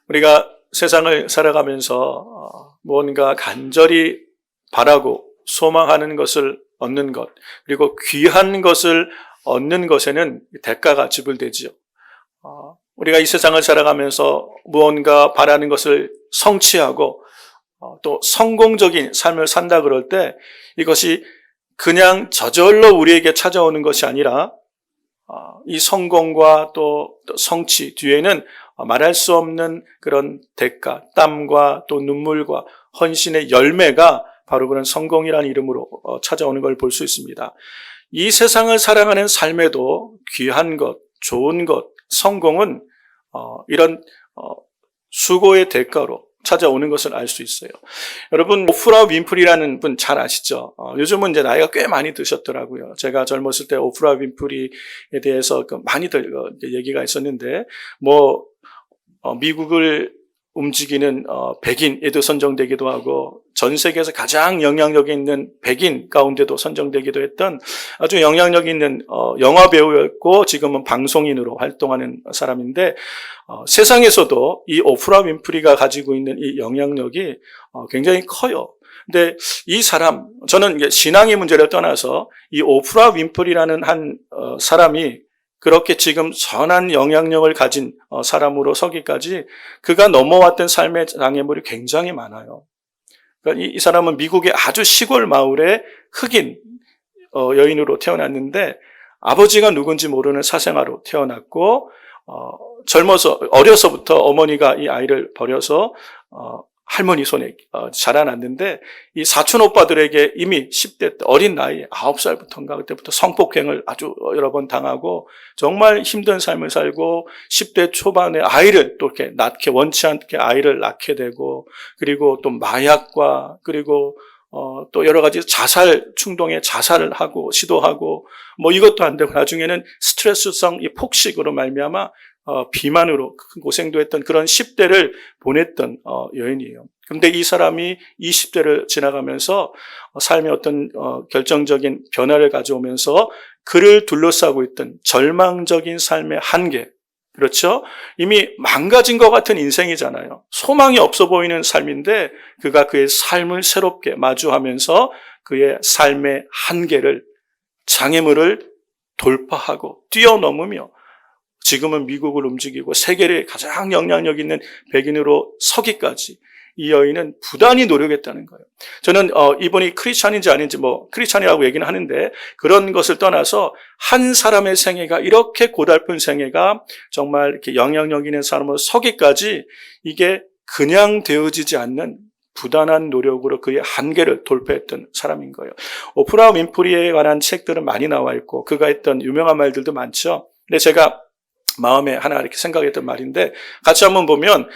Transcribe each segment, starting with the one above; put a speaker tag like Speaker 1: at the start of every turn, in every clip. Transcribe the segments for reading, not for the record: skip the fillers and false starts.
Speaker 1: 우리가 세상을 살아가면서 무언가 간절히 바라고 소망하는 것을 얻는 것, 그리고 귀한 것을 얻는 것에는 대가가 지불되지요. 우리가 이 세상을 살아가면서 무언가 바라는 것을 성취하고 또 성공적인 삶을 산다 그럴 때 이것이 그냥 저절로 우리에게 찾아오는 것이 아니라 이 성공과 또 성취 뒤에는 말할 수 없는 그런 대가, 땀과 또 눈물과 헌신의 열매가 바로 그런 성공이라는 이름으로 찾아오는 걸 볼 수 있습니다. 이 세상을 살아가는 삶에도 귀한 것, 좋은 것, 성공은 이런 수고의 대가로 찾아오는 것을 알 수 있어요. 여러분, 오프라 윈프리라는 분 잘 아시죠? 요즘은 이제 나이가 꽤 많이 드셨더라고요. 제가 젊었을 때 오프라 윈프리에 대해서 많이들 얘기가 있었는데, 미국을 움직이는 백인에도 선정되기도 하고 전 세계에서 가장 영향력 있는 백인 가운데도 선정되기도 했던 아주 영향력 있는 영화 배우였고 지금은 방송인으로 활동하는 사람인데 세상에서도 이 오프라 윈프리가 가지고 있는 이 영향력이 굉장히 커요. 근데 이 사람, 저는 이게 신앙의 문제를 떠나서 이 오프라 윈프리라는 한 사람이 그렇게 지금 선한 영향력을 가진 사람으로 서기까지 그가 넘어왔던 삶의 장애물이 굉장히 많아요. 그러니까 이 사람은 미국의 아주 시골 마을의 흑인 여인으로 태어났는데 아버지가 누군지 모르는 사생아로 태어났고 어려서부터 어머니가 이 아이를 버려서 할머니 손에 자라났는데 이 사촌 오빠들에게 이미 10대 때 어린 나이에 9살부터인가 그때부터 성폭행을 아주 여러 번 당하고 정말 힘든 삶을 살고 10대 초반에 아이를 또 이렇게 낳게 원치 않게 아이를 낳게 되고 그리고 또 마약과 그리고 또 여러 가지 자살 충동에 자살을 하고 시도하고 이것도 안 되고 나중에는 스트레스성 이 폭식으로 말미암아 비만으로 큰 고생도 했던 그런 10대를 보냈던 여인이에요. 그런데 이 사람이 20대를 지나가면서 삶의 어떤 결정적인 변화를 가져오면서 그를 둘러싸고 있던 절망적인 삶의 한계, 그렇죠? 이미 망가진 것 같은 인생이잖아요. 소망이 없어 보이는 삶인데 그가 그의 삶을 새롭게 마주하면서 그의 삶의 한계를, 장애물을 돌파하고 뛰어넘으며 지금은 미국을 움직이고 세계의 가장 영향력 있는 백인으로 서기까지 이 여인은 부단히 노력했다는 거예요. 저는 이분이 크리스찬인지 아닌지 크리스찬이라고 얘기는 하는데 그런 것을 떠나서 한 사람의 생애가 이렇게 고달픈 생애가 정말 이렇게 영향력 있는 사람으로 서기까지 이게 그냥 되어지지 않는 부단한 노력으로 그의 한계를 돌파했던 사람인 거예요. 오프라 윈프리에 관한 책들은 많이 나와 있고 그가 했던 유명한 말들도 많죠. 근데 제가 마음에 하나 이렇게 생각했던 말인데 같이 한번 보면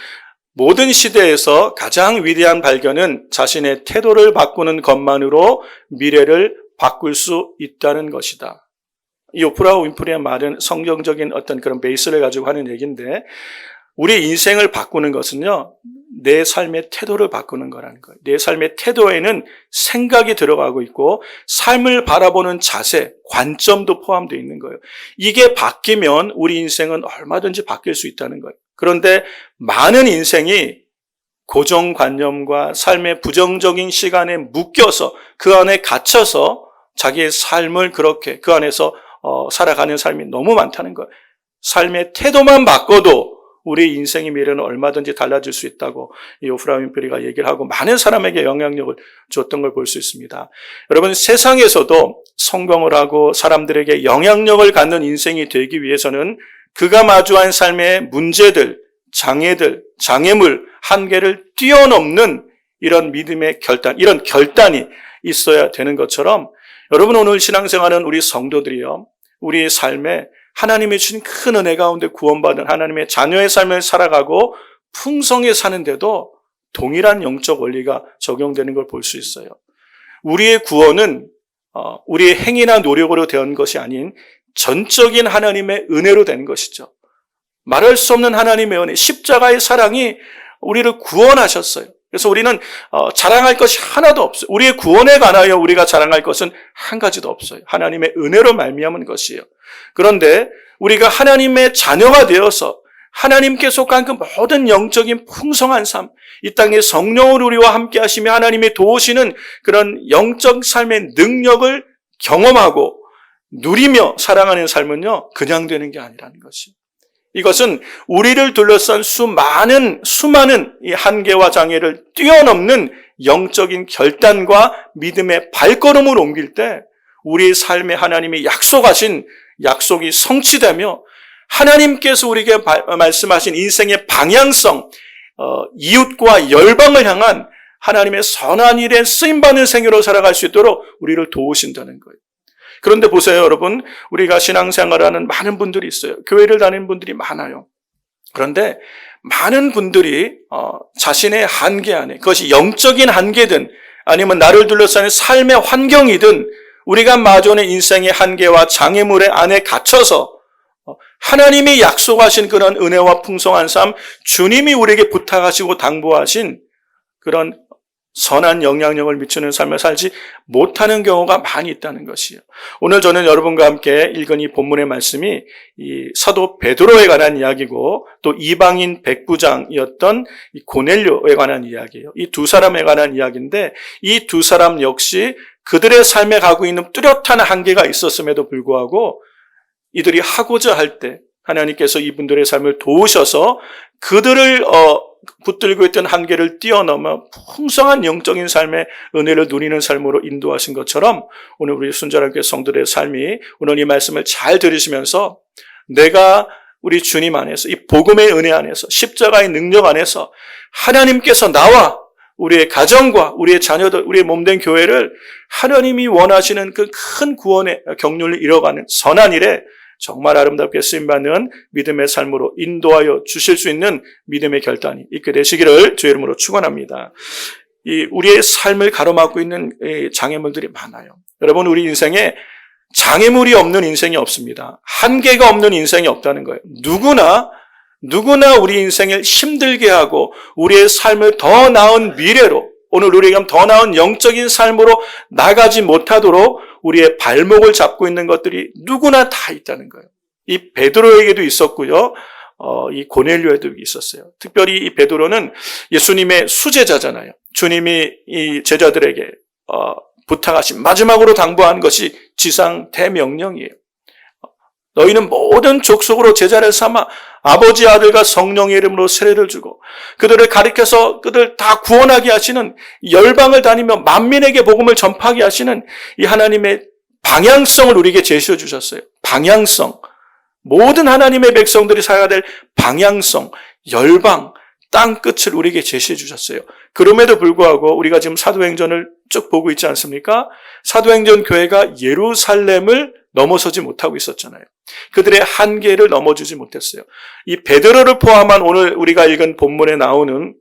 Speaker 1: 모든 시대에서 가장 위대한 발견은 자신의 태도를 바꾸는 것만으로 미래를 바꿀 수 있다는 것이다. 이 오프라 윈프리의 말은 성경적인 어떤 그런 베이스를 가지고 하는 얘기인데 우리 인생을 바꾸는 것은요, 내 삶의 태도를 바꾸는 거라는 거예요. 내 삶의 태도에는 생각이 들어가고 있고 삶을 바라보는 자세, 관점도 포함되어 있는 거예요. 이게 바뀌면 우리 인생은 얼마든지 바뀔 수 있다는 거예요. 그런데 많은 인생이 고정관념과 삶의 부정적인 시간에 묶여서 그 안에 갇혀서 자기의 삶을 그렇게 그 안에서 살아가는 삶이 너무 많다는 거예요. 삶의 태도만 바꿔도 우리 인생의 미래는 얼마든지 달라질 수 있다고 이 오프라 윈프리가 얘기를 하고 많은 사람에게 영향력을 줬던 걸 볼 수 있습니다. 여러분, 세상에서도 성공을 하고 사람들에게 영향력을 갖는 인생이 되기 위해서는 그가 마주한 삶의 문제들, 장애들, 장애물, 한계를 뛰어넘는 이런 믿음의 결단, 이런 결단이 있어야 되는 것처럼 여러분 오늘 신앙생활은 우리 성도들이요, 우리의 삶에 하나님의 주신 큰 은혜 가운데 구원받은 하나님의 자녀의 삶을 살아가고 풍성히 사는데도 동일한 영적 원리가 적용되는 걸 볼 수 있어요. 우리의 구원은 우리의 행위나 노력으로 된 것이 아닌 전적인 하나님의 은혜로 된 것이죠. 말할 수 없는 하나님의 은혜, 십자가의 사랑이 우리를 구원하셨어요. 그래서 우리는 자랑할 것이 하나도 없어요. 우리의 구원에 관하여 우리가 자랑할 것은 한 가지도 없어요. 하나님의 은혜로 말미암은 것이에요. 그런데 우리가 하나님의 자녀가 되어서 하나님께 속한 그 모든 영적인 풍성한 삶, 이 땅에 성령을 우리와 함께 하시며 하나님의 도우시는 그런 영적 삶의 능력을 경험하고 누리며 살아가는 삶은요, 그냥 되는 게 아니라는 것이. 이것은 우리를 둘러싼 수많은 이 한계와 장애를 뛰어넘는 영적인 결단과 믿음의 발걸음을 옮길 때 우리의 삶에 하나님이 약속하신 약속이 성취되며 하나님께서 우리에게 말씀하신 인생의 방향성, 이웃과 열방을 향한 하나님의 선한 일에 쓰임받는 생애로 살아갈 수 있도록 우리를 도우신다는 거예요. 그런데 보세요, 여러분. 우리가 신앙생활하는 많은 분들이 있어요. 교회를 다니는 분들이 많아요. 그런데 많은 분들이 자신의 한계 안에, 그것이 영적인 한계든 아니면 나를 둘러싸는 삶의 환경이든 우리가 마주하는 인생의 한계와 장애물 안에 갇혀서 하나님이 약속하신 그런 은혜와 풍성한 삶, 주님이 우리에게 부탁하시고 당부하신 그런 선한 영향력을 미치는 삶을 살지 못하는 경우가 많이 있다는 것이에요. 오늘 저는 여러분과 함께 읽은 이 본문의 말씀이 이 사도 베드로에 관한 이야기고 또 이방인 백부장이었던 이 고넬료에 관한 이야기예요. 이 두 사람에 관한 이야기인데 이 두 사람 역시 그들의 삶에 가고 있는 뚜렷한 한계가 있었음에도 불구하고 이들이 하고자 할 때 하나님께서 이분들의 삶을 도우셔서 그들을 붙들고 있던 한계를 뛰어넘어 풍성한 영적인 삶의 은혜를 누리는 삶으로 인도하신 것처럼 오늘 우리 순전하게 성도들의 삶이 오늘 이 말씀을 잘 들으시면서 내가 우리 주님 안에서 이 복음의 은혜 안에서 십자가의 능력 안에서 하나님께서 나와 우리의 가정과 우리의 자녀들, 우리의 몸된 교회를 하나님이 원하시는 그 큰 구원의 경륜을 이뤄가는 선한 일에 정말 아름답게 쓰임받는 믿음의 삶으로 인도하여 주실 수 있는 믿음의 결단이 있게 되시기를 주의 이름으로 축원합니다. 우리의 삶을 가로막고 있는 장애물들이 많아요. 여러분, 우리 인생에 장애물이 없는 인생이 없습니다. 한계가 없는 인생이 없다는 거예요. 누구나 우리 인생을 힘들게 하고 우리의 삶을 더 나은 미래로, 오늘 우리가 더 나은 영적인 삶으로 나가지 못하도록 우리의 발목을 잡고 있는 것들이 누구나 다 있다는 거예요. 이 베드로에게도 있었고요. 이 고넬료에도 있었어요. 특별히 이 베드로는 예수님의 수제자잖아요. 주님이 이 제자들에게 부탁하신 마지막으로 당부한 것이 지상 대명령이에요. 너희는 모든 족속으로 제자를 삼아 아버지, 아들과 성령의 이름으로 세례를 주고 그들을 가리켜서 그들 다 구원하게 하시는, 열방을 다니며 만민에게 복음을 전파하게 하시는 이 하나님의 방향성을 우리에게 제시해 주셨어요. 방향성. 모든 하나님의 백성들이 살아야 될 방향성, 열방, 땅 끝을 우리에게 제시해 주셨어요. 그럼에도 불구하고 우리가 지금 사도행전을 쭉 보고 있지 않습니까? 사도행전 교회가 예루살렘을 넘어서지 못하고 있었잖아요. 그들의 한계를 넘어주지 못했어요. 이 베드로를 포함한 오늘 우리가 읽은 본문에 나오는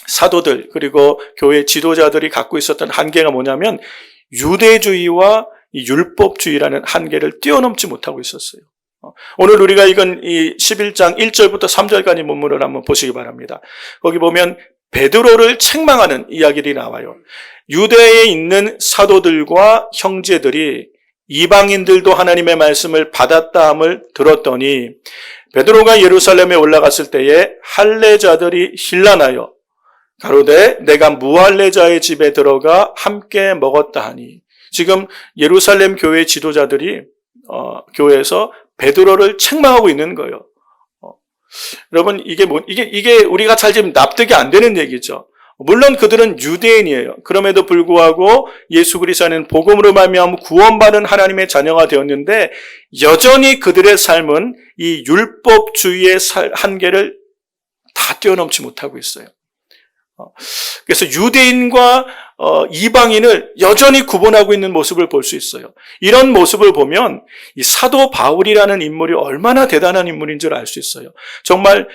Speaker 1: 사도들 그리고 교회 지도자들이 갖고 있었던 한계가 뭐냐면 유대주의와 이 율법주의라는 한계를 뛰어넘지 못하고 있었어요. 오늘 우리가 읽은 이 11장 1절부터 3절까지 본문을 한번 보시기 바랍니다. 거기 보면 베드로를 책망하는 이야기들이 나와요. 유대에 있는 사도들과 형제들이 이방인들도 하나님의 말씀을 받았다함을 들었더니 베드로가 예루살렘에 올라갔을 때에 할례자들이 혼란하여 가로되 내가 무할례자의 집에 들어가 함께 먹었다 하니, 지금 예루살렘 교회 지도자들이 교회에서 베드로를 책망하고 있는 거예요. 여러분, 이게 우리가 잘 지금 납득이 안 되는 얘기죠. 물론 그들은 유대인이에요. 그럼에도 불구하고 예수 그리스도는 복음으로 말미암아 구원받은 하나님의 자녀가 되었는데 여전히 그들의 삶은 이 율법주의의 한계를 다 뛰어넘지 못하고 있어요. 그래서 유대인과 이방인을 여전히 구분하고 있는 모습을 볼 수 있어요. 이런 모습을 보면 이 사도 바울이라는 인물이 얼마나 대단한 인물인 줄 알 수 있어요. 정말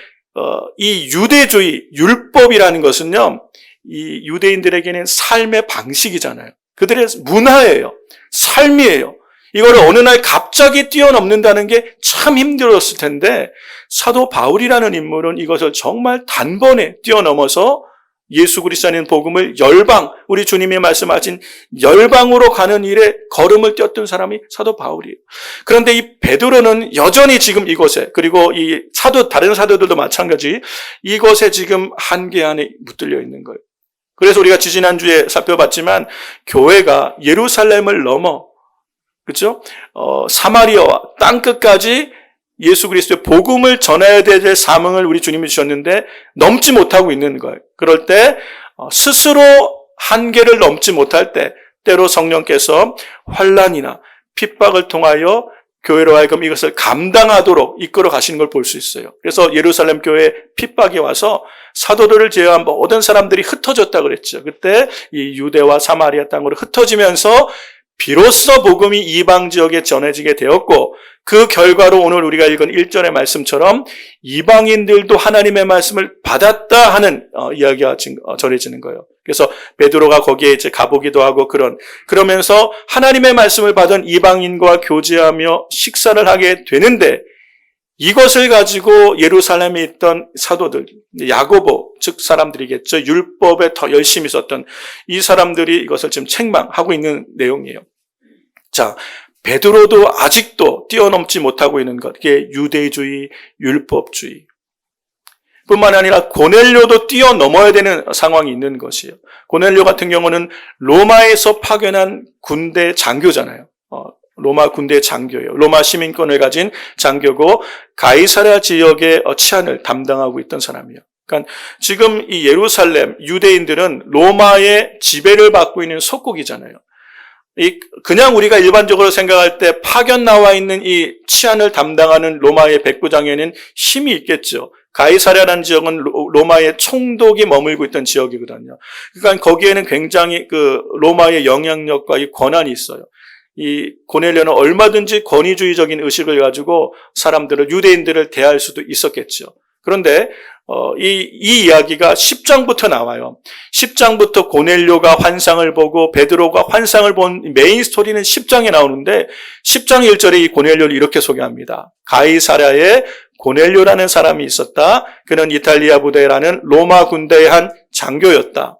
Speaker 1: 이 유대주의, 율법이라는 것은요, 이 유대인들에게는 삶의 방식이잖아요. 그들의 문화예요. 삶이에요. 이거를 어느 날 갑자기 뛰어넘는다는 게 참 힘들었을 텐데 사도 바울이라는 인물은 이것을 정말 단번에 뛰어넘어서 예수 그리스도의 복음을 열방, 우리 주님이 말씀하신 열방으로 가는 일에 걸음을 띄었던 사람이 사도 바울이에요. 그런데 이 베드로는 여전히 지금 이곳에, 그리고 이 다른 사도들도 마찬가지, 이곳에 지금 한계 안에 붙들려 있는 거예요. 그래서 우리가 지지난주에 살펴봤지만 교회가 예루살렘을 넘어, 그렇죠? 사마리아와 땅끝까지 예수 그리스도의 복음을 전해야 될 사명을 우리 주님이 주셨는데 넘지 못하고 있는 거예요. 그럴 때 스스로 한계를 넘지 못할 때 때로 성령께서 환난이나 핍박을 통하여 교회로 하여금 이것을 감당하도록 이끌어 가시는 걸 볼 수 있어요. 그래서 예루살렘 교회에 핍박이 와서 사도들을 제외한 모든 사람들이 흩어졌다 그랬죠. 그때 이 유대와 사마리아 땅으로 흩어지면서 비로소 복음이 이방 지역에 전해지게 되었고, 그 결과로 오늘 우리가 읽은 1절의 말씀처럼 이방인들도 하나님의 말씀을 받았다 하는 이야기가 전해지는 거예요. 그래서 베드로가 거기에 이제 가보기도 하고 그러면서 하나님의 말씀을 받은 이방인과 교제하며 식사를 하게 되는데, 이것을 가지고 예루살렘에 있던 사도들, 야고보, 즉 사람들이겠죠. 율법에 더 열심히 썼던 이 사람들이 이것을 지금 책망하고 있는 내용이에요. 자, 베드로도 아직도 뛰어넘지 못하고 있는 것, 이게 유대주의, 율법주의. 뿐만 아니라 고넬료도 뛰어넘어야 되는 상황이 있는 것이에요. 고넬료 같은 경우는 로마에서 파견한 군대 장교잖아요. 로마 군대 장교예요. 로마 시민권을 가진 장교고 가이사랴 지역의 치안을 담당하고 있던 사람이에요. 그러니까 지금 이 예루살렘 유대인들은 로마의 지배를 받고 있는 속국이잖아요. 그냥 우리가 일반적으로 생각할 때 파견 나와 있는 이 치안을 담당하는 로마의 백부장에는 힘이 있겠죠. 가이사랴라는 지역은 로마의 총독이 머물고 있던 지역이거든요. 그러니까 거기에는 굉장히 로마의 영향력과 이 권한이 있어요. 이 고넬료는 얼마든지 권위주의적인 의식을 가지고 유대인들을 대할 수도 있었겠죠. 그런데 이 이야기가 10장부터 나와요. 10장부터 고넬료가 환상을 보고 베드로가 환상을 본 메인 스토리는 10장에 나오는데 10장 1절에 이 고넬료를 이렇게 소개합니다. 가이사랴에 고넬료라는 사람이 있었다. 그는 이탈리아 부대라는 로마 군대의 한 장교였다.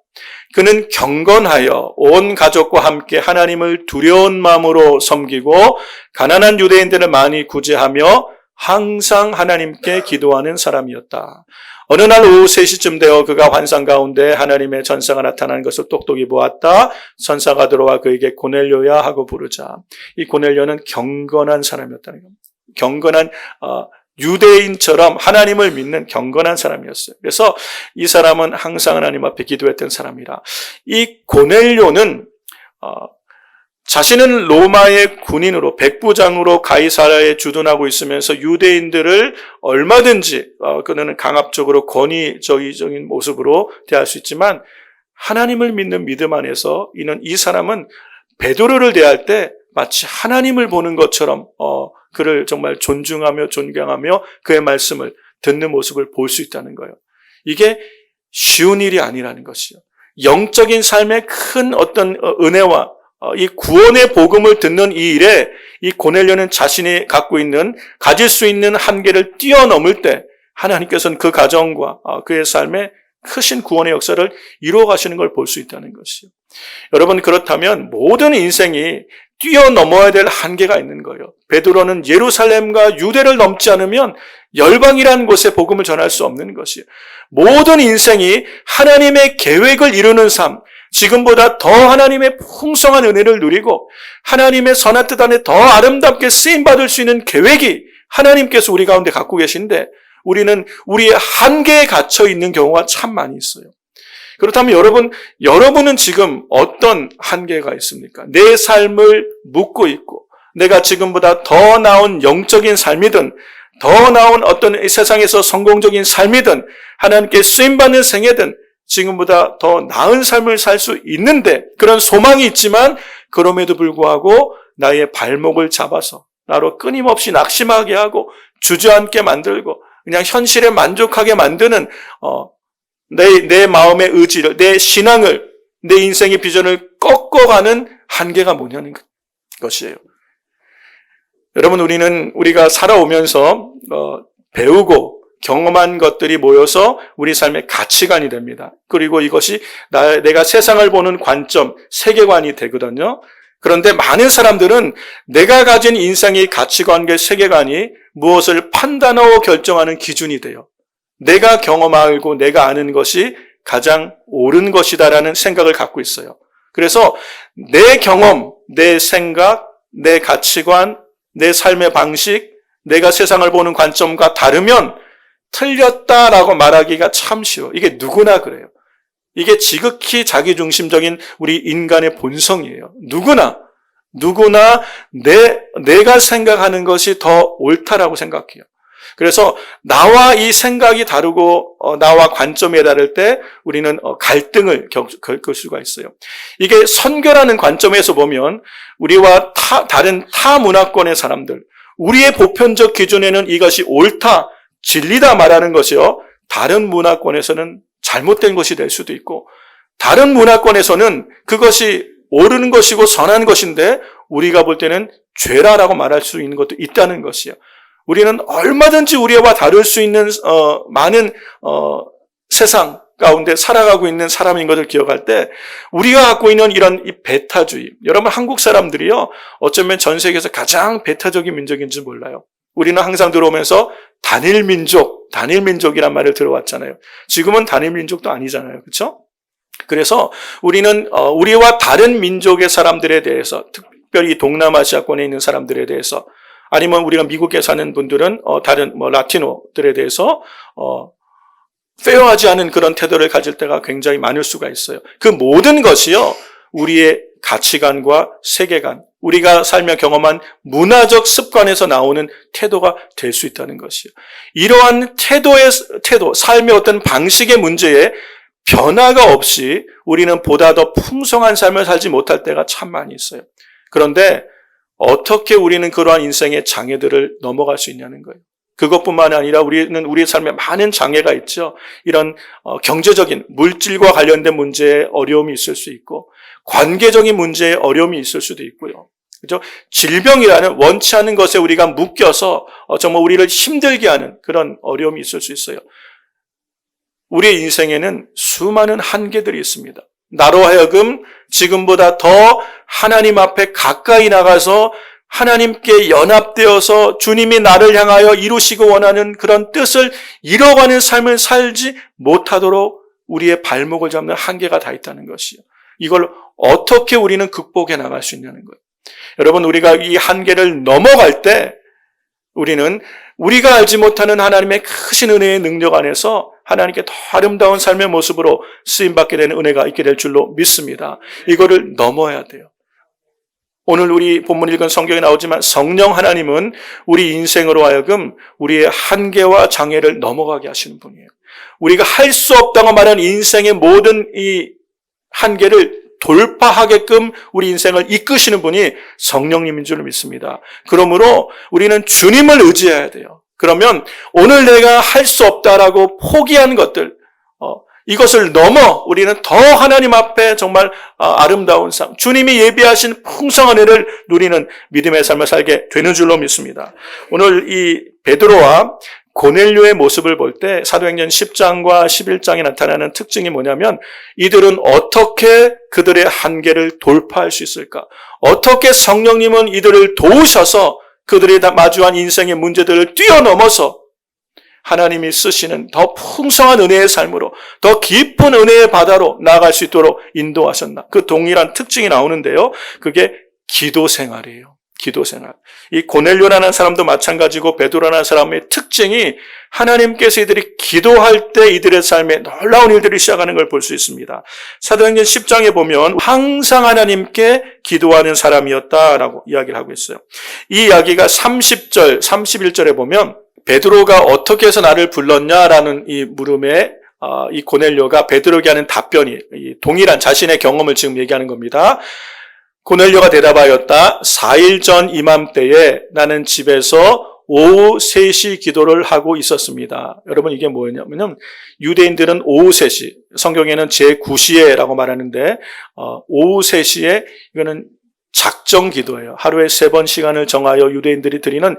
Speaker 1: 그는 경건하여 온 가족과 함께 하나님을 두려운 마음으로 섬기고 가난한 유대인들을 많이 구제하며 항상 하나님께 기도하는 사람이었다. 어느 날 오후 3시쯤 되어 그가 환상 가운데 하나님의 전사가 나타나는 것을 똑똑히 보았다. 전사가 들어와 그에게 고넬료야 하고 부르자. 이 고넬료는 경건한 사람이었다는 겁니다. 경건한 유대인처럼 하나님을 믿는 경건한 사람이었어요. 그래서 이 사람은 항상 하나님 앞에 기도했던 사람이라. 이 고넬료는 자신은 로마의 군인으로 백부장으로 가이사랴에 주둔하고 있으면서 유대인들을 얼마든지 그는 강압적으로 권위적인 모습으로 대할 수 있지만 하나님을 믿는 믿음 안에서 이 사람은 베드로를 대할 때 마치 하나님을 보는 것처럼 그를 정말 존중하며 존경하며 그의 말씀을 듣는 모습을 볼 수 있다는 거예요. 이게 쉬운 일이 아니라는 것이요. 영적인 삶의 큰 어떤 은혜와 이 구원의 복음을 듣는 이 일에 이 고넬료는 자신이 가질 수 있는 한계를 뛰어넘을 때 하나님께서는 그 가정과 그의 삶에 크신 구원의 역사를 이루어 가시는 걸 볼 수 있다는 것이요. 여러분, 그렇다면 모든 인생이 뛰어넘어야 될 한계가 있는 거예요. 베드로는 예루살렘과 유대를 넘지 않으면 열방이라는 곳에 복음을 전할 수 없는 것이에요. 모든 인생이 하나님의 계획을 이루는 삶, 지금보다 더 하나님의 풍성한 은혜를 누리고 하나님의 선한 뜻 안에 더 아름답게 쓰임받을 수 있는 계획이 하나님께서 우리 가운데 갖고 계신데 우리는 우리의 한계에 갇혀 있는 경우가 참 많이 있어요. 그렇다면 여러분은 지금 어떤 한계가 있습니까? 내 삶을 묻고 있고 내가 지금보다 더 나은 영적인 삶이든 더 나은 어떤 이 세상에서 성공적인 삶이든 하나님께 쓰임받는 생애든 지금보다 더 나은 삶을 살 수 있는데 그런 소망이 있지만 그럼에도 불구하고 나의 발목을 잡아서 나로 끊임없이 낙심하게 하고 주저앉게 만들고 그냥 현실에 만족하게 만드는 내 마음의 의지를, 내 신앙을, 내 인생의 비전을 꺾어가는 한계가 뭐냐는 것이에요. 여러분, 우리가 살아오면서 배우고 경험한 것들이 모여서 우리 삶의 가치관이 됩니다. 그리고 이것이 내가 세상을 보는 관점, 세계관이 되거든요. 그런데 많은 사람들은 내가 가진 인생의 가치관과 세계관이 무엇을 판단하고 결정하는 기준이 돼요. 내가 경험하고 내가 아는 것이 가장 옳은 것이다라는 생각을 갖고 있어요. 그래서 내 경험, 내 생각, 내 가치관, 내 삶의 방식, 내가 세상을 보는 관점과 다르면 틀렸다라고 말하기가 참 쉬워. 이게 누구나 그래요. 이게 지극히 자기중심적인 우리 인간의 본성이에요. 누구나 내가 생각하는 것이 더 옳다라고 생각해요. 그래서 나와 이 생각이 다르고 나와 관점에 다를 때 우리는 갈등을 겪을 수가 있어요. 이게 선교라는 관점에서 보면 우리와 다른 타 문화권의 사람들, 우리의 보편적 기준에는 이것이 옳다, 진리다 말하는 것이요. 다른 문화권에서는 잘못된 것이 될 수도 있고 다른 문화권에서는 그것이 옳은 것이고 선한 것인데 우리가 볼 때는 죄라라고 말할 수 있는 것도 있다는 것이요. 우리는 얼마든지 우리와 다를 수 있는 많은 세상 가운데 살아가고 있는 사람인 것을 기억할 때 우리가 갖고 있는 이런 이 배타주의, 여러분 한국 사람들이요 어쩌면 전 세계에서 가장 배타적인 민족인지 몰라요. 우리는 항상 들어오면서 단일민족이란 말을 들어왔잖아요. 지금은 단일민족도 아니잖아요. 그렇죠? 그래서 우리는 우리와 다른 민족의 사람들에 대해서, 특별히 동남아시아권에 있는 사람들에 대해서, 아니면 우리가 미국에 사는 분들은 다른 라티노들에 대해서 페어하지 않은 그런 태도를 가질 때가 굉장히 많을 수가 있어요. 그 모든 것이요 우리의 가치관과 세계관, 우리가 살며 경험한 문화적 습관에서 나오는 태도가 될 수 있다는 것이요. 이러한 태도, 삶의 어떤 방식의 문제에 변화가 없이 우리는 보다 더 풍성한 삶을 살지 못할 때가 참 많이 있어요. 그런데 어떻게 우리는 그러한 인생의 장애들을 넘어갈 수 있냐는 거예요. 그것뿐만 아니라 우리는 우리의 삶에 많은 장애가 있죠. 이런 경제적인 물질과 관련된 문제에 어려움이 있을 수 있고 관계적인 문제에 어려움이 있을 수도 있고요. 그죠? 질병이라는 원치 않은 것에 우리가 묶여서 정말 우리를 힘들게 하는 그런 어려움이 있을 수 있어요. 우리의 인생에는 수많은 한계들이 있습니다. 나로 하여금 지금보다 더 하나님 앞에 가까이 나가서 하나님께 연합되어서 주님이 나를 향하여 이루시고 원하는 그런 뜻을 이뤄가는 삶을 살지 못하도록 우리의 발목을 잡는 한계가 다 있다는 것이요. 이걸 어떻게 우리는 극복해 나갈 수 있냐는 거예요. 여러분, 우리가 이 한계를 넘어갈 때 우리는 우리가 알지 못하는 하나님의 크신 은혜의 능력 안에서 하나님께 더 아름다운 삶의 모습으로 쓰임받게 되는 은혜가 있게 될 줄로 믿습니다. 이거를 넘어야 돼요. 오늘 우리 본문 읽은 성경에 나오지만 성령 하나님은 우리 인생으로 하여금 우리의 한계와 장애를 넘어가게 하시는 분이에요. 우리가 할 수 없다고 말하는 인생의 모든 이 한계를 돌파하게끔 우리 인생을 이끄시는 분이 성령님인 줄 믿습니다. 그러므로 우리는 주님을 의지해야 돼요. 그러면 오늘 내가 할 수 없다라고 포기한 것들, 이것을 넘어 우리는 더 하나님 앞에 정말 아름다운 삶, 주님이 예비하신 풍성한 은혜를 누리는 믿음의 삶을 살게 되는 줄로 믿습니다. 오늘 이 베드로와 고넬료의 모습을 볼 때 사도행전 10장과 11장에 나타나는 특징이 뭐냐면 이들은 어떻게 그들의 한계를 돌파할 수 있을까? 어떻게 성령님은 이들을 도우셔서 그들이 다 마주한 인생의 문제들을 뛰어넘어서 하나님이 쓰시는 더 풍성한 은혜의 삶으로 더 깊은 은혜의 바다로 나아갈 수 있도록 인도하셨나. 그 동일한 특징이 나오는데요. 그게 기도 생활이에요. 기도 생활. 이 고넬료라는 사람도 마찬가지고 베드로라는 사람의 특징이 하나님께서 이들이 기도할 때 이들의 삶에 놀라운 일들이 시작하는 걸 볼 수 있습니다. 사도행전 10장에 보면 항상 하나님께 기도하는 사람이었다라고 이야기를 하고 있어요. 이 이야기가 30절, 31절에 보면 베드로가 어떻게 해서 나를 불렀냐라는 이 물음에 이 고넬료가 베드로에게 하는 답변이 동일한 자신의 경험을 지금 얘기하는 겁니다. 고넬료가 대답하였다. 4일 전 이맘때에 나는 집에서 오후 3시 기도를 하고 있었습니다. 여러분 이게 뭐냐면 유대인들은 오후 3시, 성경에는 제9시에라고 말하는데 오후 3시에 이거는 작정 기도예요. 하루에 3번 시간을 정하여 유대인들이 드리는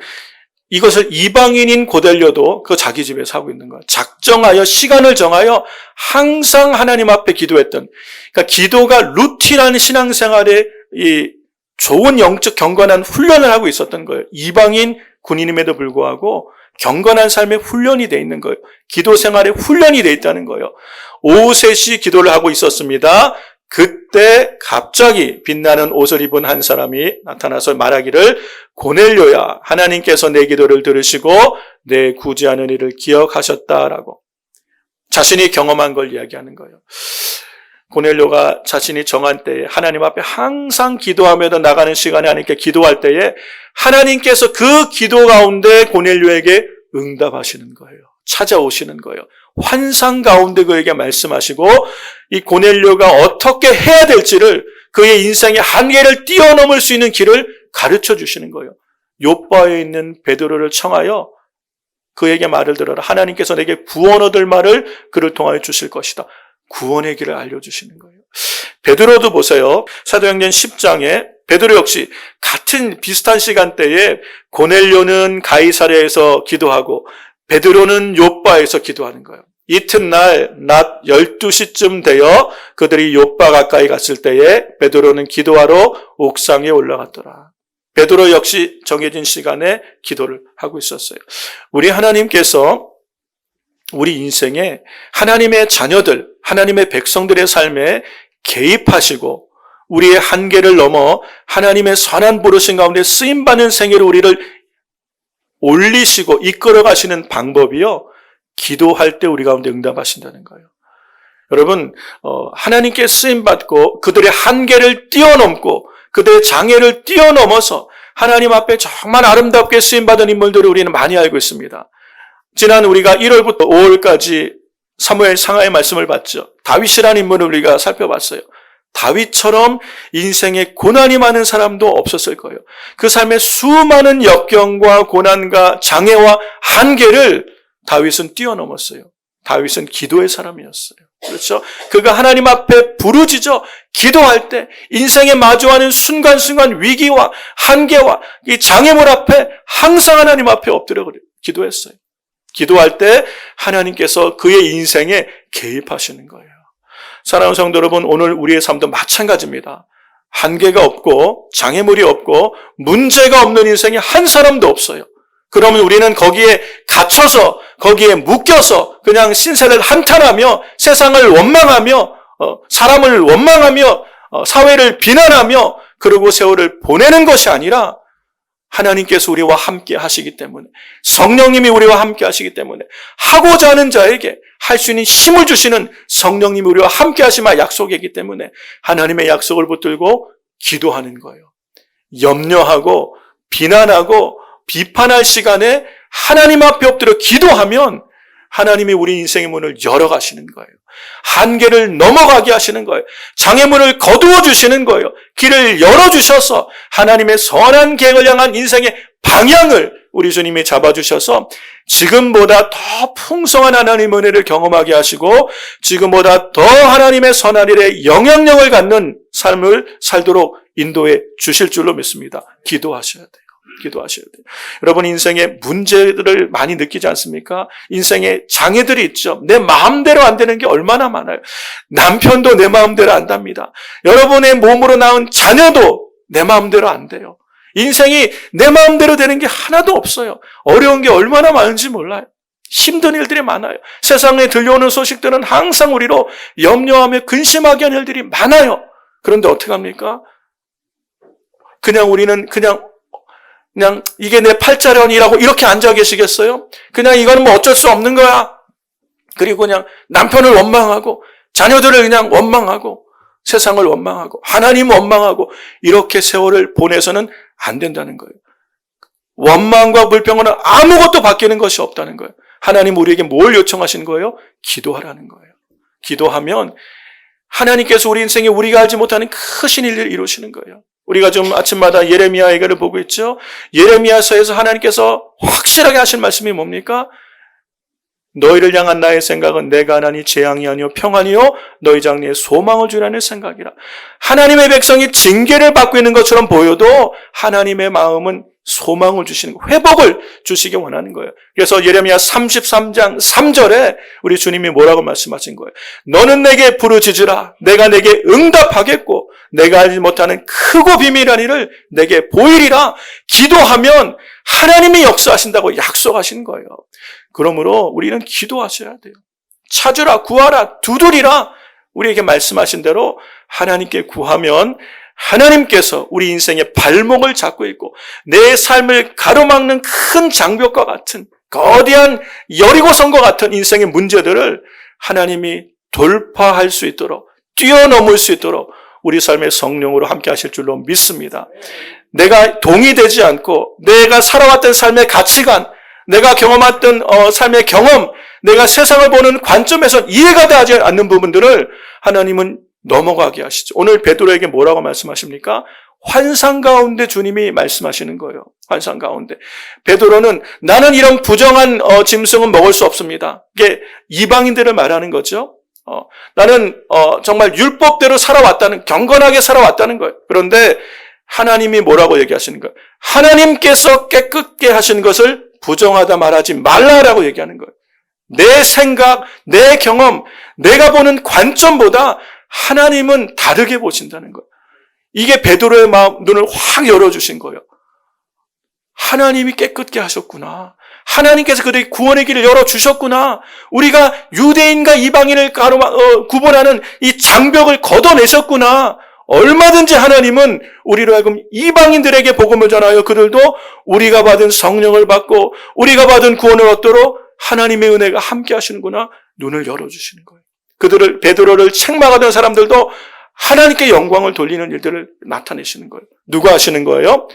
Speaker 1: 이것을 이방인인 고넬료도 그 자기 집에서 하고 있는 거예요. 작정하여 시간을 정하여 항상 하나님 앞에 기도했던, 그러니까 기도가 루틴한 신앙생활의 이 좋은 영적 경건한 훈련을 하고 있었던 거예요. 이방인 군인임에도 불구하고 경건한 삶의 훈련이 돼 있는 거예요. 기도 생활에 훈련이 돼 있다는 거예요. 오후 3시 기도를 하고 있었습니다. 그때 갑자기 빛나는 옷을 입은 한 사람이 나타나서 말하기를, 고넬료야, 하나님께서 내 기도를 들으시고 내 구제하는 일을 기억하셨다라고 자신이 경험한 걸 이야기하는 거예요. 고넬료가 자신이 정한 때에 하나님 앞에 항상 기도하며 나가는 시간에 하나님께 기도할 때에 하나님께서 그 기도 가운데 고넬료에게 응답하시는 거예요. 찾아오시는 거예요. 환상 가운데 그에게 말씀하시고 이 고넬료가 어떻게 해야 될지를, 그의 인생의 한계를 뛰어넘을 수 있는 길을 가르쳐 주시는 거예요. 요바에 있는 베드로를 청하여 그에게 말을 들어라. 하나님께서 내게 구원 얻을 말을 그를 통하여 주실 것이다. 구원의 길을 알려주시는 거예요. 베드로도 보세요. 사도행전 10장에 베드로 역시 같은 비슷한 시간대에 고넬료는 가이사랴에서 기도하고 베드로는 요바에서 기도하는 거예요. 이튿날 낮 12시쯤 되어 그들이 요바 가까이 갔을 때에 베드로는 기도하러 옥상에 올라갔더라. 베드로 역시 정해진 시간에 기도를 하고 있었어요. 우리 하나님께서 우리 인생에 하나님의 자녀들, 하나님의 백성들의 삶에 개입하시고 우리의 한계를 넘어 하나님의 선한 부르심 가운데 쓰임받는 생애로 우리를 올리시고 이끌어 가시는 방법이요, 기도할 때 우리 가운데 응답하신다는 거예요. 여러분, 하나님께 쓰임받고 그들의 한계를 뛰어넘고 그들의 장애를 뛰어넘어서 하나님 앞에 정말 아름답게 쓰임받은 인물들을 우리는 많이 알고 있습니다. 지난 우리가 1월부터 5월까지 사무엘 상하의 말씀을 봤죠. 다윗이라는 인물을 우리가 살펴봤어요. 다윗처럼 인생에 고난이 많은 사람도 없었을 거예요. 그 삶의 수많은 역경과 고난과 장애와 한계를 다윗은 뛰어넘었어요. 다윗은 기도의 사람이었어요. 그렇죠? 그가 하나님 앞에 부르짖어 기도할 때 인생에 마주하는 순간순간 위기와 한계와 이 장애물 앞에 항상 하나님 앞에 엎드려 기도했어요. 기도할 때 하나님께서 그의 인생에 개입하시는 거예요. 사랑하는 성도 여러분, 오늘 우리의 삶도 마찬가지입니다. 한계가 없고 장애물이 없고 문제가 없는 인생이 한 사람도 없어요. 그러면 우리는 거기에 갇혀서 거기에 묶여서 그냥 신세를 한탄하며 세상을 원망하며 사람을 원망하며 사회를 비난하며 그러고 세월을 보내는 것이 아니라 하나님께서 우리와 함께 하시기 때문에, 성령님이 우리와 함께 하시기 때문에 하고자 하는 자에게 할 수 있는 힘을 주시는 성령님이 우리와 함께 하시마 약속이기 때문에 하나님의 약속을 붙들고 기도하는 거예요. 염려하고 비난하고 비판할 시간에 하나님 앞에 엎드려 기도하면 하나님이 우리 인생의 문을 열어가시는 거예요. 한계를 넘어가게 하시는 거예요. 장애물을 거두어 주시는 거예요. 길을 열어주셔서 하나님의 선한 계획을 향한 인생의 방향을 우리 주님이 잡아주셔서 지금보다 더 풍성한 하나님의 은혜를 경험하게 하시고 지금보다 더 하나님의 선한 일에 영향력을 갖는 삶을 살도록 인도해 주실 줄로 믿습니다. 기도하셔야 돼요. 기도하셔야 돼요. 여러분, 인생에 문제들을 많이 느끼지 않습니까? 인생에 장애들이 있죠. 내 마음대로 안 되는 게 얼마나 많아요. 남편도 내 마음대로 안 답니다. 여러분의 몸으로 낳은 자녀도 내 마음대로 안 돼요. 인생이 내 마음대로 되는 게 하나도 없어요. 어려운 게 얼마나 많은지 몰라요. 힘든 일들이 많아요. 세상에 들려오는 소식들은 항상 우리로 염려하며 근심하게 하는 일들이 많아요. 그런데 어떻게 합니까? 우리는 그냥 이게 내 팔자련이라고 이렇게 앉아 계시겠어요? 그냥 이거는 뭐 어쩔 수 없는 거야. 그리고 그냥 남편을 원망하고 자녀들을 그냥 원망하고 세상을 원망하고 하나님 원망하고 이렇게 세월을 보내서는 안 된다는 거예요. 원망과 불평으로는 아무것도 바뀌는 것이 없다는 거예요. 하나님 우리에게 뭘 요청하신 거예요? 기도하라는 거예요. 기도하면 하나님께서 우리 인생에 우리가 알지 못하는 크신 일을 이루시는 거예요. 우리가 좀 아침마다 예레미야 얘기를 보고 있죠. 예레미야서에서 하나님께서 확실하게 하신 말씀이 뭡니까? 너희를 향한 나의 생각은 내가 하나니 재앙이 아니요 평안이요 너희 장래에 소망을 주라는 생각이라. 하나님의 백성이 징계를 받고 있는 것처럼 보여도 하나님의 마음은 소망을 주시는 거예요. 회복을 주시기 원하는 거예요. 그래서 예레미야 33장 3절에 우리 주님이 뭐라고 말씀하신 거예요? 너는 내게 부르짖으라. 내가 내게 응답하겠고 내가 알지 못하는 크고 비밀한 일을 내게 보이리라. 기도하면 하나님이 역사하신다고 약속하신 거예요. 그러므로 우리는 기도하셔야 돼요. 찾으라, 구하라, 두드리라. 우리에게 말씀하신 대로 하나님께 구하면 하나님께서 우리 인생의 발목을 잡고 있고 내 삶을 가로막는 큰 장벽과 같은 거대한 여리고성과 같은 인생의 문제들을 하나님이 돌파할 수 있도록 뛰어넘을 수 있도록 우리 삶의 성령으로 함께 하실 줄로 믿습니다. 내가 동의되지 않고 내가 살아왔던 삶의 가치관, 내가 경험했던 삶의 경험, 내가 세상을 보는 관점에서 이해가 되지 않는 부분들을 하나님은 넘어가게 하시죠. 오늘 베드로에게 뭐라고 말씀하십니까? 환상 가운데 주님이 말씀하시는 거예요. 환상 가운데. 베드로는 나는 이런 부정한 짐승은 먹을 수 없습니다. 이게 이방인들을 말하는 거죠. 나는 정말 율법대로 살아왔다는, 경건하게 살아왔다는 거예요. 그런데 하나님이 뭐라고 얘기하시는 거예요? 하나님께서 깨끗게 하신 것을 부정하다 말하지 말라라고 얘기하는 거예요. 내 생각, 내 경험, 내가 보는 관점보다 하나님은 다르게 보신다는 거예요. 이게 베드로의 마음, 눈을 확 열어주신 거예요. 하나님이 깨끗게 하셨구나. 하나님께서 그들의 구원의 길을 열어주셨구나. 우리가 유대인과 이방인을 구분하는 이 장벽을 걷어내셨구나. 얼마든지 하나님은 우리로 하여금 이방인들에게 복음을 전하여 그들도 우리가 받은 성령을 받고 우리가 받은 구원을 얻도록 하나님의 은혜가 함께 하시는구나. 눈을 열어주시는 거예요. 그들을, 베드로를 책망하던 사람들도 하나님께 영광을 돌리는 일들을 나타내시는 거예요. 누가 하시는 거예요?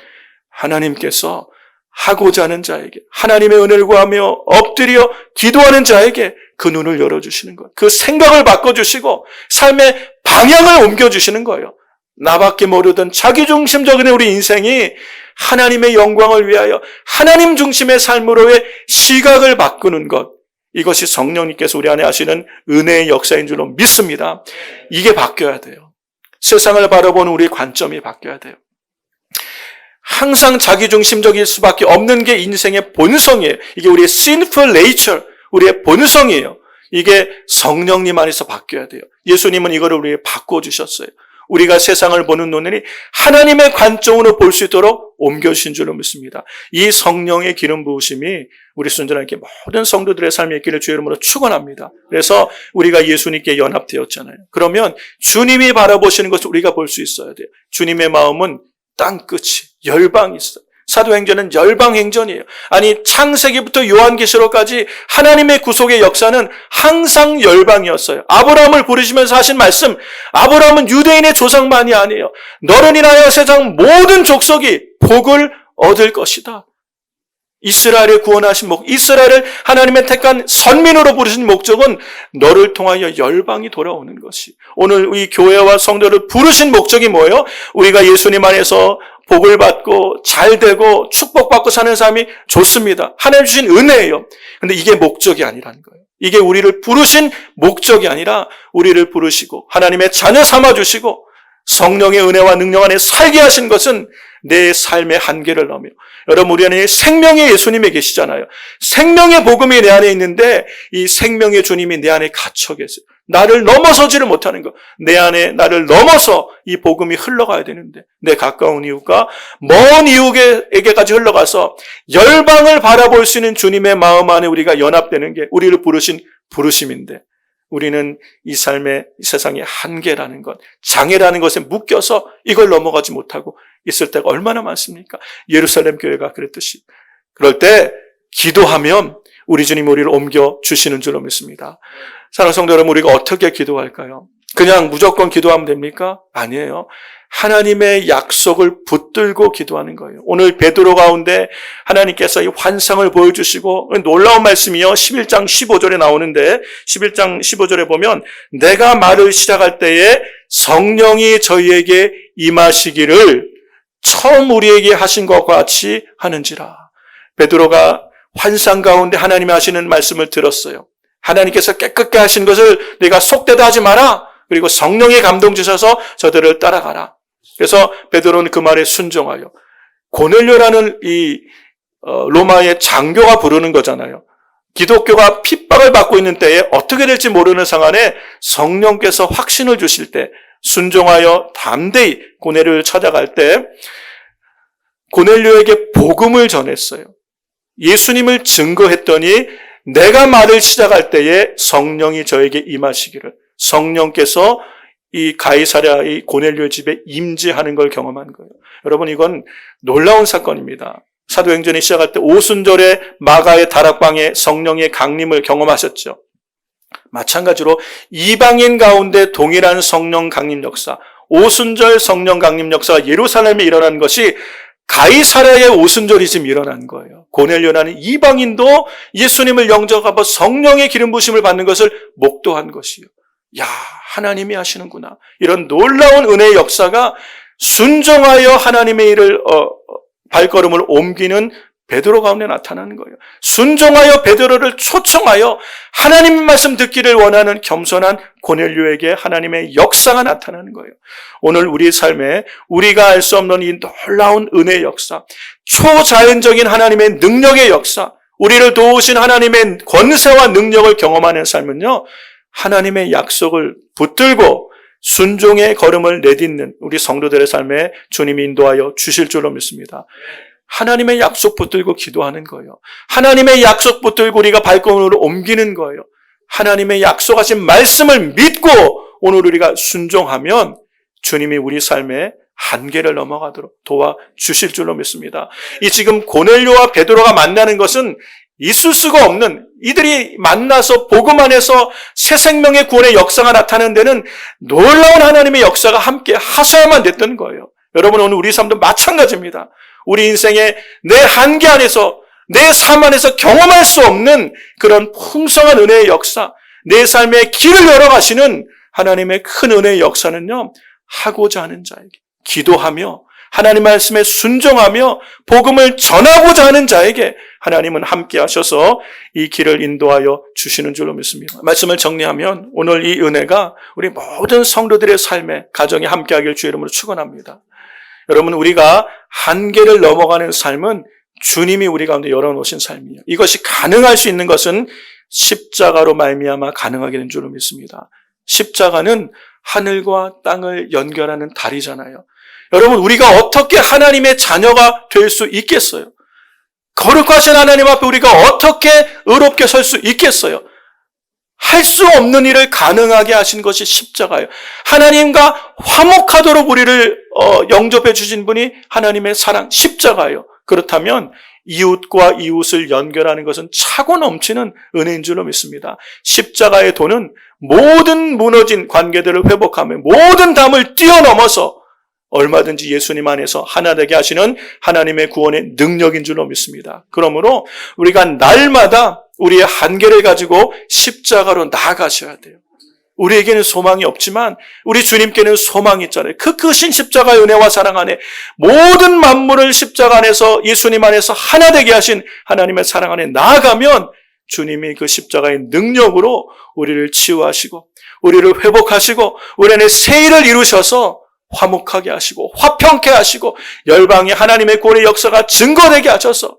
Speaker 1: 하나님께서 하고자 하는 자에게, 하나님의 은혜를 구하며 엎드려 기도하는 자에게 그 눈을 열어주시는 거예요. 그 생각을 바꿔주시고 삶의 방향을 옮겨주시는 거예요. 나밖에 모르던 자기중심적인 우리 인생이 하나님의 영광을 위하여 하나님 중심의 삶으로의 시각을 바꾸는 것, 이것이 성령님께서 우리 안에 하시는 은혜의 역사인 줄로 믿습니다. 이게 바뀌어야 돼요. 세상을 바라보는 우리의 관점이 바뀌어야 돼요. 항상 자기중심적일 수밖에 없는 게 인생의 본성이에요. 이게 우리의 sinful nature, 우리의 본성이에요. 이게 성령님 안에서 바뀌어야 돼요. 예수님은 이거를 우리에게 바꿔주셨어요. 우리가 세상을 보는 눈이 하나님의 관점으로 볼 수 있도록 옮겨주신 줄로 믿습니다. 이 성령의 기름 부으심이 우리 순전하게 모든 성도들의 삶의 길을 주의 이름으로 축원합니다. 그래서 우리가 예수님께 연합되었잖아요. 그러면 주님이 바라보시는 것을 우리가 볼 수 있어야 돼요. 주님의 마음은 땅끝이 열방이 있어요. 사도행전은 열방행전이에요. 아니 창세기부터 요한계시록까지 하나님의 구속의 역사는 항상 열방이었어요. 아브라함을 부르시면서 하신 말씀, 아브라함은 유대인의 조상만이 아니에요. 너를 인하여 세상 모든 족속이 복을 얻을 것이다. 이스라엘을 구원하신 이스라엘을 하나님의 택한 선민으로 부르신 목적은 너를 통하여 열방이 돌아오는 것이. 오늘 이 교회와 성도를 부르신 목적이 뭐예요? 우리가 예수님 안에서 복을 받고 잘 되고 축복받고 사는 삶이 좋습니다. 하나님 주신 은혜예요. 근데 이게 목적이 아니라는 거예요. 이게 우리를 부르신 목적이 아니라 우리를 부르시고 하나님의 자녀 삼아주시고 성령의 은혜와 능력 안에 살게 하신 것은 내 삶의 한계를 넘어. 여러분, 우리 안에 생명의 예수님이 계시잖아요. 생명의 복음이 내 안에 있는데 이 생명의 주님이 내 안에 갇혀 계세요. 나를 넘어서지를 못하는 것. 내 안에 나를 넘어서 이 복음이 흘러가야 되는데 내 가까운 이웃과 먼 이웃에게까지 흘러가서 열방을 바라볼 수 있는 주님의 마음 안에 우리가 연합되는 게 우리를 부르신 부르심인데 우리는 이 삶의 이 세상의 한계라는 것, 장애라는 것에 묶여서 이걸 넘어가지 못하고 있을 때가 얼마나 많습니까? 예루살렘 교회가 그랬듯이. 그럴 때 기도하면 우리 주님 우리를 옮겨 주시는 줄로 믿습니다. 사랑하는 성도 여러분, 우리가 어떻게 기도할까요? 그냥 무조건 기도하면 됩니까? 아니에요. 하나님의 약속을 붙들고 기도하는 거예요. 오늘 베드로 가운데 하나님께서 이 환상을 보여주시고 놀라운 말씀이요. 11장 15절에 나오는데 11장 15절에 보면 내가 말을 시작할 때에 성령이 저희에게 임하시기를 처음 우리에게 하신 것과 같이 하는지라. 베드로가 환상 가운데 하나님이 하시는 말씀을 들었어요. 하나님께서 깨끗게 하신 것을 내가 속되다 하지 마라. 그리고 성령의 감동 주셔서 저들을 따라가라. 그래서 베드로는 그 말에 순종하여 고넬료라는 이 로마의 장교가 부르는 거잖아요. 기독교가 핍박을 받고 있는 때에 어떻게 될지 모르는 상황에 성령께서 확신을 주실 때 순종하여 담대히 고넬료를 찾아갈 때 고넬료에게 복음을 전했어요. 예수님을 증거했더니 내가 말을 시작할 때에 성령이 저에게 임하시기를, 성령께서 이 가이사랴의 고넬료 집에 임재하는 걸 경험한 거예요. 여러분, 이건 놀라운 사건입니다. 사도행전이 시작할 때 오순절에 마가의 다락방에 성령의 강림을 경험하셨죠. 마찬가지로 이방인 가운데 동일한 성령 강림 역사, 오순절 성령 강림 역사가 예루살렘에 일어난 것이 가이사랴의 오순절이 지금 일어난 거예요. 고넬료라는 이방인도 예수님을 영접하고 성령의 기름 부심을 받는 것을 목도한 것이요. 야, 하나님이 하시는구나. 이런 놀라운 은혜의 역사가 순종하여 하나님의 일을 발걸음을 옮기는 베드로 가운데 나타나는 거예요. 순종하여 베드로를 초청하여 하나님의 말씀 듣기를 원하는 겸손한 고넬료에게 하나님의 역사가 나타나는 거예요. 오늘 우리 삶에 우리가 알 수 없는 이 놀라운 은혜의 역사, 초자연적인 하나님의 능력의 역사, 우리를 도우신 하나님의 권세와 능력을 경험하는 삶은요, 하나님의 약속을 붙들고 순종의 걸음을 내딛는 우리 성도들의 삶에 주님이 인도하여 주실 줄로 믿습니다. 하나님의 약속 붙들고 기도하는 거예요. 하나님의 약속 붙들고 우리가 발걸음으로 옮기는 거예요. 하나님의 약속하신 말씀을 믿고 오늘 우리가 순종하면 주님이 우리 삶에 한계를 넘어가도록 도와주실 줄로 믿습니다. 이 지금 고넬료와 베드로가 만나는 것은 있을 수가 없는, 이들이 만나서 복음 안에서 새 생명의 구원의 역사가 나타나는 데는 놀라운 하나님의 역사가 함께 하셔야만 됐던 거예요. 여러분, 오늘 우리 삶도 마찬가지입니다. 우리 인생의 내 한계 안에서, 내 삶 안에서 경험할 수 없는 그런 풍성한 은혜의 역사, 내 삶의 길을 열어가시는 하나님의 큰 은혜의 역사는요, 하고자 하는 자에게, 기도하며 하나님 말씀에 순종하며 복음을 전하고자 하는 자에게 하나님은 함께 하셔서 이 길을 인도하여 주시는 줄로 믿습니다. 말씀을 정리하면 오늘 이 은혜가 우리 모든 성도들의 삶에, 가정에 함께 하길 주의 이름으로 축원합니다. 여러분, 우리가 한계를 넘어가는 삶은 주님이 우리 가운데 열어놓으신 삶이에요. 이것이 가능할 수 있는 것은 십자가로 말미암아 가능하게 된 줄로 믿습니다. 십자가는 하늘과 땅을 연결하는 다리잖아요. 여러분, 우리가 어떻게 하나님의 자녀가 될 수 있겠어요? 거룩하신 하나님 앞에 우리가 어떻게 의롭게 설 수 있겠어요? 할 수 없는 일을 가능하게 하신 것이 십자가예요. 하나님과 화목하도록 우리를 영접해 주신 분이 하나님의 사랑, 십자가예요. 그렇다면 이웃과 이웃을 연결하는 것은 차고 넘치는 은혜인 줄로 믿습니다. 십자가의 도는 모든 무너진 관계들을 회복하며 모든 담을 뛰어넘어서 얼마든지 예수님 안에서 하나 되게 하시는 하나님의 구원의 능력인 줄로 믿습니다. 그러므로 우리가 날마다 우리의 한계를 가지고 십자가로 나아가셔야 돼요. 우리에게는 소망이 없지만 우리 주님께는 소망이 있잖아요. 그 크신 십자가의 은혜와 사랑 안에 모든 만물을 십자가 안에서 예수님 안에서 하나 되게 하신 하나님의 사랑 안에 나아가면 주님이 그 십자가의 능력으로 우리를 치유하시고 우리를 회복하시고 우리 안에 새 일을 이루셔서 화목하게 하시고 화평케 하시고 열방의 하나님의 구원의 역사가 증거되게 하셔서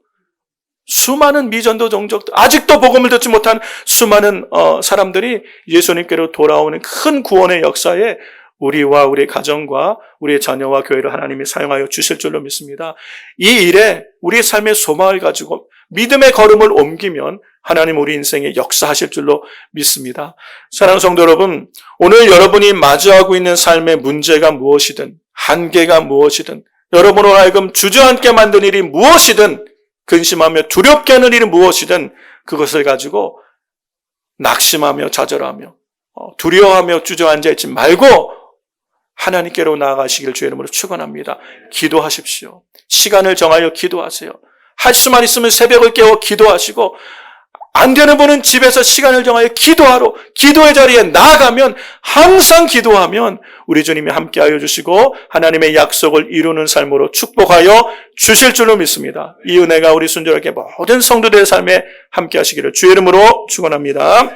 Speaker 1: 수많은 미전도 종족도 아직도 복음을 듣지 못한 수많은 사람들이 예수님께로 돌아오는 큰 구원의 역사에 우리와 우리 가정과 우리의 자녀와 교회를 하나님이 사용하여 주실 줄로 믿습니다. 이 일에 우리의 삶의 소망을 가지고 믿음의 걸음을 옮기면 하나님 우리 인생에 역사하실 줄로 믿습니다. 사랑하는 성도 여러분, 오늘 여러분이 마주하고 있는 삶의 문제가 무엇이든 한계가 무엇이든 여러분으로 하여금 주저앉게 만든 일이 무엇이든 근심하며 두렵게 하는 일이 무엇이든 그것을 가지고 낙심하며 좌절하며 두려워하며 주저앉아 있지 말고 하나님께로 나아가시기를 주의 이름으로 축원합니다. 기도하십시오. 시간을 정하여 기도하세요. 할 수만 있으면 새벽을 깨워 기도하시고 안 되는 분은 집에서 시간을 정하여 기도하러 기도의 자리에 나아가면 항상 기도하면 우리 주님이 함께하여 주시고 하나님의 약속을 이루는 삶으로 축복하여 주실 줄로 믿습니다. 이 은혜가 우리 순전하게 모든 성도들의 삶에 함께하시기를 주의 이름으로 축원합니다.